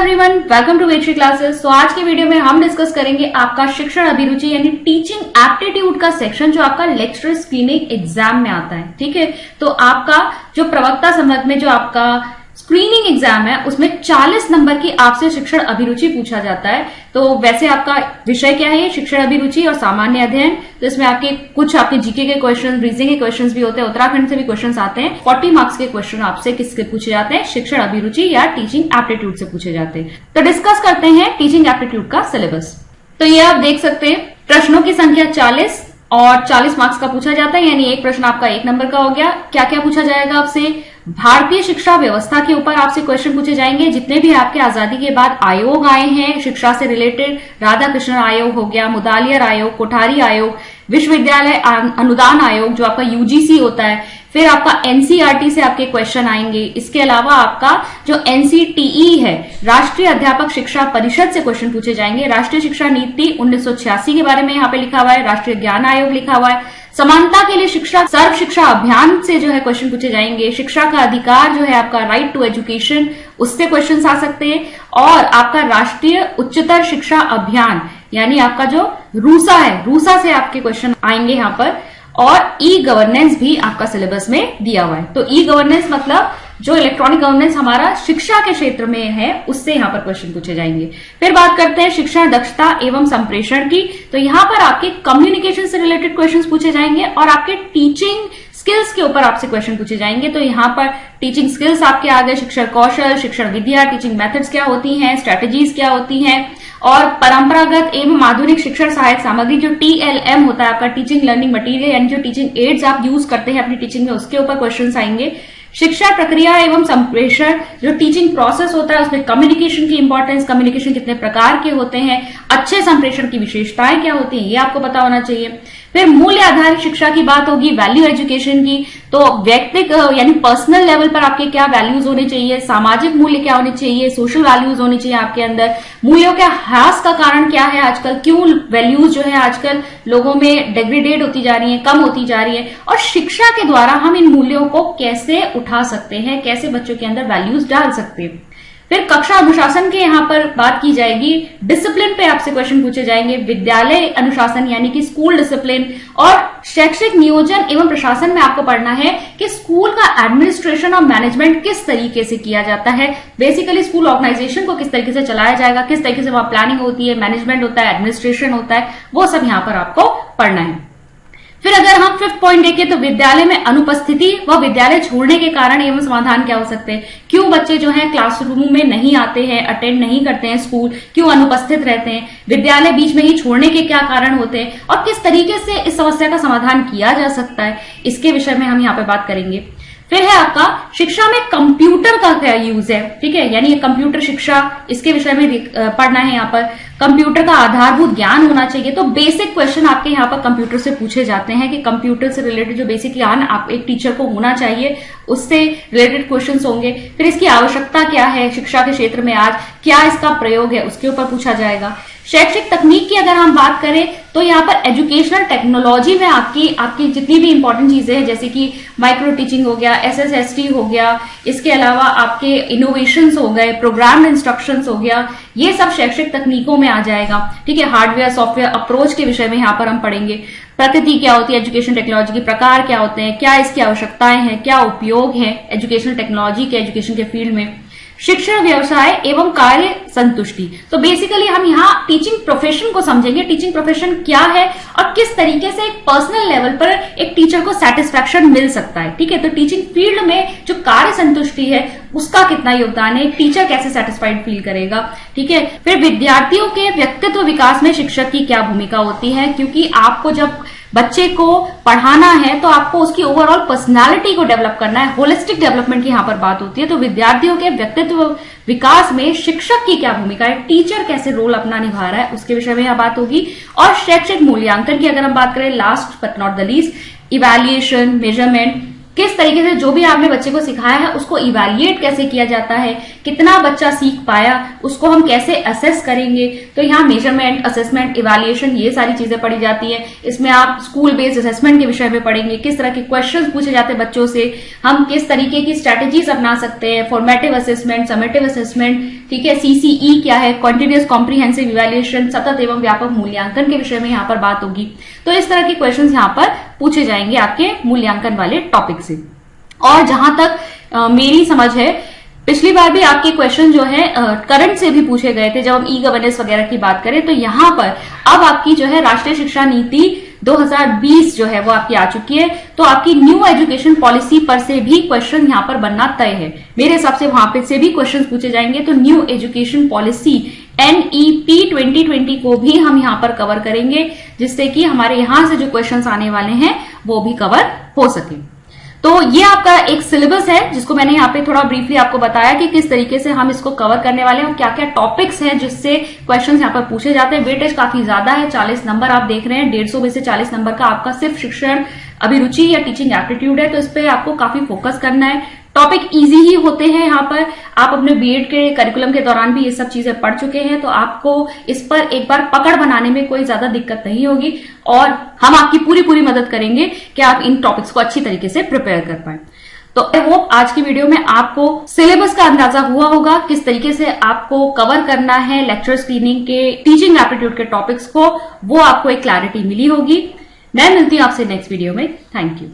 Everyone, welcome to Vetri classes. तो आज के वीडियो में हम डिस्कस करेंगे आपका शिक्षण अभिरुचि यानी टीचिंग एप्टीट्यूड का सेक्शन जो आपका लेक्चरर स्क्रीनिंग एग्जाम में आता है। ठीक है, तो आपका जो प्रवक्ता संवर्ग में जो आपका स्क्रीनिंग एग्जाम है उसमें 40 नंबर की आपसे शिक्षण अभिरुचि पूछा जाता है। तो वैसे आपका विषय क्या है, शिक्षण अभिरुचि और सामान्य अध्ययन। तो इसमें कुछ आपके जीके के क्वेश्चन, रीजनिंग के क्वेश्चंस भी होते हैं, उत्तराखंड से भी क्वेश्चंस आते हैं। 40 मार्क्स के क्वेश्चन आपसे किसके पूछे जाते हैं, शिक्षण अभिरुचि या टीचिंग एप्टीट्यूड से पूछे जाते हैं। तो डिस्कस करते हैं टीचिंग एप्टीट्यूड का सिलेबस। तो ये आप देख सकते हैं, प्रश्नों की संख्या 40 और 40 मार्क्स का पूछा जाता है, यानी एक प्रश्न आपका 1 नंबर का हो गया। क्या क्या पूछा जाएगा आपसे, भारतीय शिक्षा व्यवस्था के ऊपर आपसे क्वेश्चन पूछे जाएंगे। जितने भी आपके आजादी के बाद आयोग आए हैं शिक्षा से रिलेटेड, राधा कृष्ण आयोग हो गया, मुदालियर आयोग, कोठारी आयोग, विश्वविद्यालय अनुदान आयोग जो आपका यूजीसी होता है, फिर आपका एनसीईआरटी से आपके क्वेश्चन आएंगे। इसके अलावा आपका जो एनसीटीई है, राष्ट्रीय अध्यापक शिक्षा परिषद से क्वेश्चन पूछे जाएंगे। राष्ट्रीय शिक्षा नीति 1986 के बारे में यहाँ पे लिखा हुआ है, राष्ट्रीय ज्ञान आयोग लिखा हुआ है। समानता के लिए शिक्षा, सर्व शिक्षा अभियान से जो है क्वेश्चन पूछे जाएंगे। शिक्षा का अधिकार जो है आपका राइट टू एजुकेशन, उससे क्वेश्चन आ सकते हैं। और आपका राष्ट्रीय उच्चतर शिक्षा अभियान यानी आपका जो रूसा है, रूसा से आपके क्वेश्चन आएंगे यहाँ पर। और ई गवर्नेंस भी आपका सिलेबस में दिया हुआ है। तो ई गवर्नेंस मतलब जो इलेक्ट्रॉनिक गवर्नेंस हमारा शिक्षा के क्षेत्र में है, उससे यहाँ पर क्वेश्चन पूछे जाएंगे। फिर बात करते हैं शिक्षण दक्षता एवं संप्रेषण की। तो यहाँ पर आपके कम्युनिकेशन से रिलेटेड क्वेश्चंस पूछे जाएंगे और आपके टीचिंग स्किल्स के ऊपर आपसे क्वेश्चन पूछे जाएंगे। तो यहाँ पर टीचिंग स्किल्स आपके आ गए, शिक्षण कौशल, शिक्षण विद्या, टीचिंग मेथड्स क्या होती हैं, स्ट्रेटेजीज क्या होती हैं, और परंपरागत एवं आधुनिक शिक्षण सहायक सामग्री जो टीएलएम होता है आपका, टीचिंग लर्निंग मटेरियल यानी जो टीचिंग एड्स आप यूज करते हैं अपनी टीचिंग में, उसके ऊपर क्वेश्चन आएंगे। शिक्षा प्रक्रिया एवं संप्रेषण जो टीचिंग प्रोसेस होता है, उसमें कम्युनिकेशन की इंपॉर्टेंस, कम्युनिकेशन कितने प्रकार के होते हैं, अच्छे संप्रेषण की विशेषताएं क्या होती हैं, ये आपको पता होना चाहिए। फिर मूल्य आधारित शिक्षा की बात होगी, वैल्यू एजुकेशन की। तो व्यक्तिगत यानी पर्सनल लेवल पर आपके क्या वैल्यूज होने चाहिए, सामाजिक मूल्य क्या होने चाहिए, सोशल वैल्यूज होनी चाहिए आपके अंदर। मूल्यों के ह्रास का कारण क्या है आजकल, क्यों वैल्यूज जो है आजकल लोगों में डिग्रेडेड होती जा रही है, कम होती जा रही है, और शिक्षा के द्वारा हम इन मूल्यों को कैसे उठा सकते हैं, कैसे बच्चों के अंदर वैल्यूज डाल सकते हैं। फिर कक्षा अनुशासन के यहाँ पर बात की जाएगी, डिसिप्लिन पे आपसे क्वेश्चन पूछे जाएंगे, विद्यालय अनुशासन यानी कि स्कूल डिसिप्लिन। और शैक्षिक नियोजन एवं प्रशासन में आपको पढ़ना है कि स्कूल का एडमिनिस्ट्रेशन और मैनेजमेंट किस तरीके से किया जाता है, बेसिकली स्कूल ऑर्गेनाइजेशन को किस तरीके से चलाया जाएगा, किस तरीके से वहां प्लानिंग होती है, मैनेजमेंट होता है, एडमिनिस्ट्रेशन होता है, वो सब यहाँ पर आपको पढ़ना है। फिर अगर हम 5th पॉइंट देखें तो विद्यालय में अनुपस्थिति व विद्यालय छोड़ने के कारण एवं समाधान क्या हो सकते हैं। क्यों बच्चे जो है क्लासरूम में नहीं आते हैं, अटेंड नहीं करते हैं स्कूल, क्यों अनुपस्थित रहते हैं, विद्यालय बीच में ही छोड़ने के क्या कारण होते हैं, और किस तरीके से इस समस्या का समाधान किया जा सकता है, इसके विषय में हम यहाँ पे बात करेंगे। फिर है आपका शिक्षा में कंप्यूटर का क्या यूज है। ठीक है, यानी ये कंप्यूटर शिक्षा, इसके विषय में पढ़ना है। यहाँ पर कंप्यूटर का आधारभूत ज्ञान होना चाहिए। तो बेसिक क्वेश्चन आपके यहाँ पर कंप्यूटर से पूछे जाते हैं कि कंप्यूटर से रिलेटेड जो बेसिक ज्ञान आप एक टीचर को होना चाहिए, उससे रिलेटेड क्वेश्चंस होंगे। फिर इसकी आवश्यकता क्या है शिक्षा के क्षेत्र में, आज क्या इसका प्रयोग है, उसके ऊपर पूछा जाएगा। शैक्षिक तकनीक की अगर हम बात करें तो यहाँ पर एजुकेशनल टेक्नोलॉजी में आपकी जितनी भी इंपॉर्टेंट चीजें हैं, जैसे कि माइक्रो टीचिंग हो गया, एसएसएसटी हो गया, इसके अलावा आपके इनोवेशंस हो गए, प्रोग्राम इंस्ट्रक्शंस हो गया, ये सब शैक्षिक तकनीकों में आ जाएगा। ठीक है, हार्डवेयर सॉफ्टवेयर अप्रोच के विषय में यहाँ पर हम पढ़ेंगे। प्रकृति क्या होती है एजुकेशन टेक्नोलॉजी के, प्रकार क्या होते हैं, क्या इसकी आवश्यकताएं हैं, क्या उपयोग है एजुकेशनल टेक्नोलॉजी के एजुकेशन के फील्ड में। शिक्षण व्यवसाय एवं कार्य संतुष्टि। तो बेसिकली हम यहाँ टीचिंग प्रोफेशन को समझेंगे, टीचिंग प्रोफेशन क्या है और किस तरीके से एक पर्सनल लेवल पर एक टीचर को सेटिस्फैक्शन मिल सकता है। ठीक है, तो टीचिंग फील्ड में जो कार्य संतुष्टि है उसका कितना योगदान है, टीचर कैसे सेटिस्फाइड फील करेगा। ठीक है, फिर विद्यार्थियों के व्यक्तित्व विकास में शिक्षक की क्या भूमिका होती है, क्योंकि आपको जब बच्चे को पढ़ाना है तो आपको उसकी ओवरऑल पर्सनालिटी को डेवलप करना है, होलिस्टिक डेवलपमेंट की यहाँ पर बात होती है। तो विद्यार्थियों के व्यक्तित्व विकास में शिक्षक की क्या भूमिका है, टीचर कैसे रोल अपना निभा रहा है, उसके विषय में यहाँ बात होगी। और शैक्षिक मूल्यांकन की अगर हम बात करें, last but not the least, evaluation, measurement, किस तरीके से जो भी आपने बच्चे को सिखाया है उसको इवैल्यूएट कैसे किया जाता है, कितना बच्चा सीख पाया, उसको हम कैसे असेस करेंगे। तो यहाँ मेजरमेंट, असेसमेंट, इवैल्यूएशन, ये सारी चीजें पढ़ी जाती है। इसमें आप स्कूल बेस्ड असेसमेंट के विषय में पढ़ेंगे, किस तरह के क्वेश्चंस पूछे जाते हैं बच्चों से, हम किस तरीके की स्ट्रैटेजीज अपना सकते हैं, फॉर्मेटिव असेसमेंट, समेटिव असेसमेंट, ठीक है। CCE क्या है, कॉन्टिन्यूअस कॉम्प्रिहेंसिव इवैल्यूएशन, सतत एवं व्यापक मूल्यांकन के विषय में यहाँ पर बात होगी। तो इस तरह के क्वेश्चंस यहाँ पर पूछे जाएंगे आपके मूल्यांकन वाले टॉपिक से। और जहां तक मेरी समझ है, पिछली बार भी आपके क्वेश्चन जो है करंट से भी पूछे गए थे जब हम ई गवर्नेंस वगैरह की बात करें। तो यहां पर अब आपकी जो है राष्ट्रीय शिक्षा नीति 2020 जो है वो आपकी आ चुकी है। तो आपकी न्यू एजुकेशन पॉलिसी पर से भी क्वेश्चन यहां पर बनना तय है। मेरे हिसाब से वहां पे से भी क्वेश्चन पूछे जाएंगे। तो न्यू एजुकेशन पॉलिसी NEP 2020 को भी हम यहां पर कवर करेंगे, जिससे कि हमारे यहां से जो क्वेश्चंस आने वाले हैं वो भी कवर हो सके। तो ये आपका एक सिलेबस है जिसको मैंने यहाँ पे थोड़ा ब्रीफली आपको बताया कि किस तरीके से हम इसको कवर करने वाले हैं और क्या क्या टॉपिक्स हैं जिससे क्वेश्चंस यहाँ पर पूछे जाते हैं। वेटेज काफी ज्यादा है, 40 नंबर आप देख रहे हैं। 150 में से 40 नंबर का आपका सिर्फ शिक्षण अभिरुचि या टीचिंग एप्टीट्यूड है, तो इस पे आपको काफी फोकस करना है। टॉपिक इजी ही होते हैं यहाँ पर। आप अपने बीएड के करिकुलम के दौरान भी ये सब चीजें पढ़ चुके हैं, तो आपको इस पर एक बार पकड़ बनाने में कोई ज्यादा दिक्कत नहीं होगी और हम आपकी पूरी मदद करेंगे कि आप इन टॉपिक्स को अच्छी तरीके से प्रिपेयर कर पाए। तो आई होप आज की वीडियो में आपको सिलेबस का अंदाजा हुआ होगा, किस तरीके से आपको कवर करना है लेक्चर स्क्रीनिंग के टीचिंग एप्टीट्यूड के टॉपिक्स को, वो आपको एक क्लैरिटी मिली होगी। मैं मिलती हूं आपसे नेक्स्ट वीडियो में। Thank you.